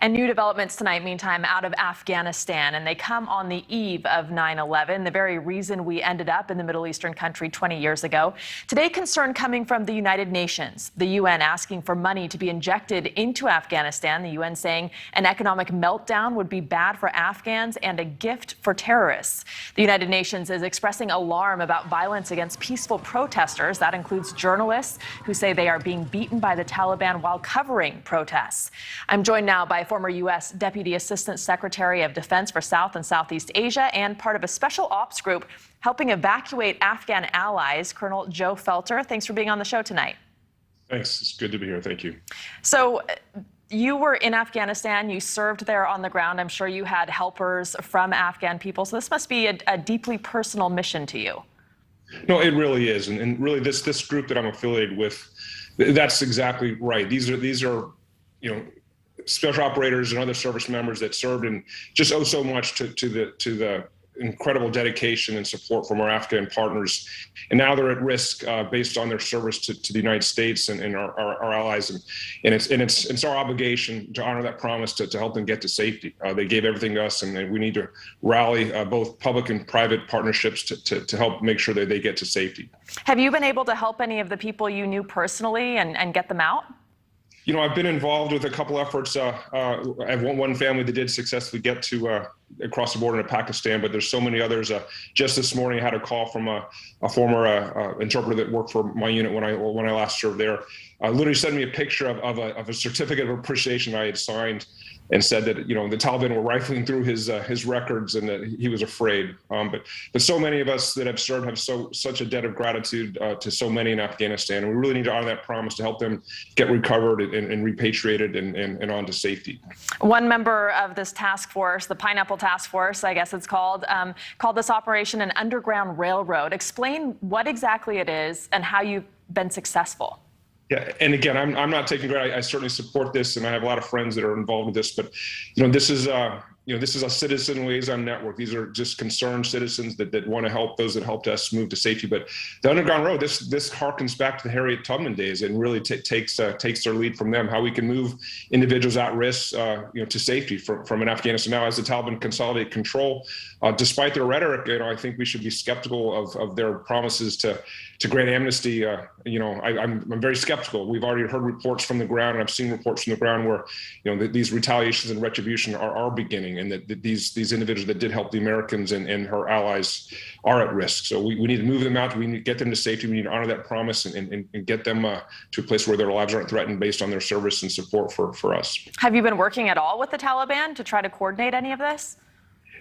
And new developments tonight, meantime, out of Afghanistan, and they come on the eve of 9/11, the very reason we ended up in the Middle Eastern country 20 years ago. Today, concern coming from the United Nations, the UN asking for money to be injected into Afghanistan, the UN saying an economic meltdown would be bad for Afghans and a gift for terrorists. The United Nations is expressing alarm about violence against peaceful protesters. That includes journalists who say they are being beaten by the Taliban while covering protests. I'm joined now by former U.S. Deputy Assistant Secretary of Defense for South and Southeast Asia and part of a special ops group helping evacuate Afghan allies, Colonel Joe Felter. Thanks for being on the show tonight. Thanks. It's good to be here. Thank you. So you were in Afghanistan. You served there on the ground. I'm sure you had helpers from Afghan people. So this must be a deeply personal mission to you. No, it really is. And really this group that I'm affiliated with, that's exactly right. These are, special operators and other service members that served and just owe so much to the incredible dedication and support from our Afghan partners. And now they're at risk based on their service to the United States and our allies. And it's our obligation to honor that promise to help them get to safety. They gave everything to us, and we need to rally both public and private partnerships to help make sure that they get to safety. Have you been able to help any of the people you knew personally and get them out? I've been involved with a couple efforts. I have one family that did successfully get to across the border into Pakistan, but there's so many others. Just this morning, I had a call from a former interpreter that worked for my unit when I last served there. Literally sent me a picture of a certificate of appreciation I had signed, and said that the Taliban were rifling through his records and that he was afraid. But so many of us that have served have such a debt of gratitude to so many in Afghanistan, and we really need to honor that promise to help them get recovered and repatriated and on to safety. One member of this task force, the Pineapple Task Force, I guess it's called this operation an underground railroad. Explain what exactly it is and how you've been successful. Yeah, and again, I'm not taking credit. I certainly support this, and I have a lot of friends that are involved with this. But this is a citizen liaison network. These are just concerned citizens that want to help those that helped us move to safety. But the Underground Road, this harkens back to the Harriet Tubman days, and really takes their lead from them. How we can move individuals at risk, to safety from an Afghanistan. Now, as the Taliban consolidate control, despite their rhetoric, I think we should be skeptical of their promises to grant amnesty. I'm very skeptical. We've already heard reports from the ground, and I've seen reports from the ground where these retaliations and retribution are beginning, and that these individuals that did help the Americans and her allies are at risk. So we need to move them out. We need to get them to safety. We need to honor that promise and get them to a place where their lives aren't threatened based on their service and support for us. Have you been working at all with the Taliban to try to coordinate any of this?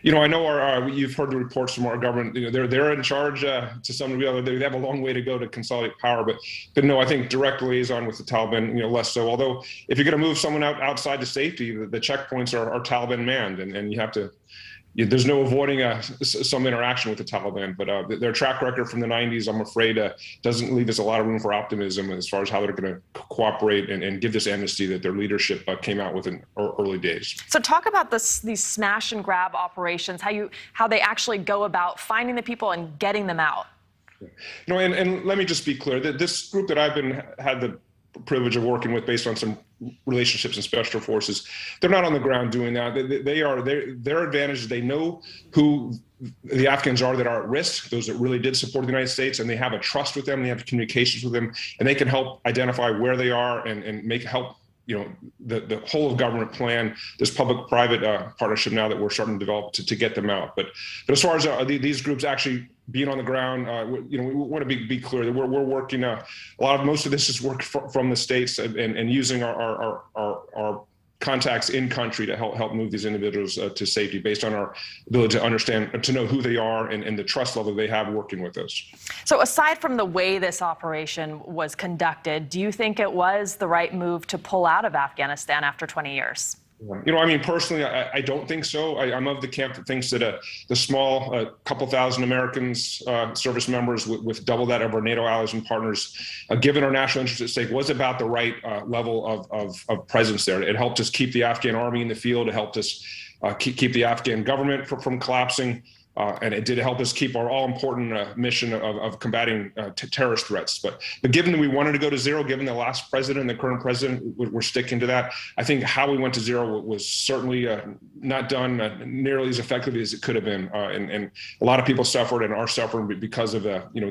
I know you've heard the reports from our government. They're in charge to some degree. They have a long way to go to consolidate power, but no, I think direct liaison with the Taliban, less so. Although if you're going to move someone outside to safety, the checkpoints are Taliban manned, and you have to. There's no avoiding some interaction with the Taliban, but their track record from the 90s, I'm afraid, doesn't leave us a lot of room for optimism as far as how they're going to cooperate and give this amnesty that their leadership came out with in early days. So talk about these smash and grab operations, how they actually go about finding the people and getting them out. And let me just be clear that this group that I've had the privilege of working with based on some relationships in special forces, they're not on the ground doing that. Their advantage is they know who the Afghans are that are at risk, those that really did support the United States, and they have a trust with them, they have communications with them, and they can help identify where they are and help the whole of government plan, this public-private partnership now that we're starting to develop to get them out. But as far as these groups actually being on the ground, we want to be clear that we're working. Most of this is work from the states and using our contacts in country to help move these individuals to safety based on our ability to understand, to know who they are and the trust level they have working with us. So aside from the way this operation was conducted, do you think it was the right move to pull out of Afghanistan after 20 years? Personally, I don't think so. I'm of the camp that thinks that the small couple thousand Americans, service members with double that of our NATO allies and partners, given our national interest at stake, was about the right level of presence there. It helped us keep the Afghan army in the field. It helped us keep the Afghan government from collapsing. And it did help us keep our all-important mission of combating terrorist threats. But given that we wanted to go to zero, given the last president and the current president were sticking to that, I think how we went to zero was certainly not done nearly as effectively as it could have been. And a lot of people suffered and are suffering because of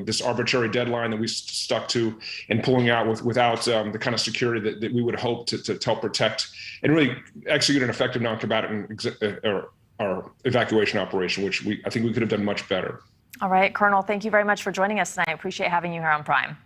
this arbitrary deadline that we stuck to and pulling out without the kind of security that we would hope to help protect and really execute an effective non-combatant our evacuation operation, which I think we could have done much better. All right, Colonel, thank you very much for joining us tonight. I appreciate having you here on Prime.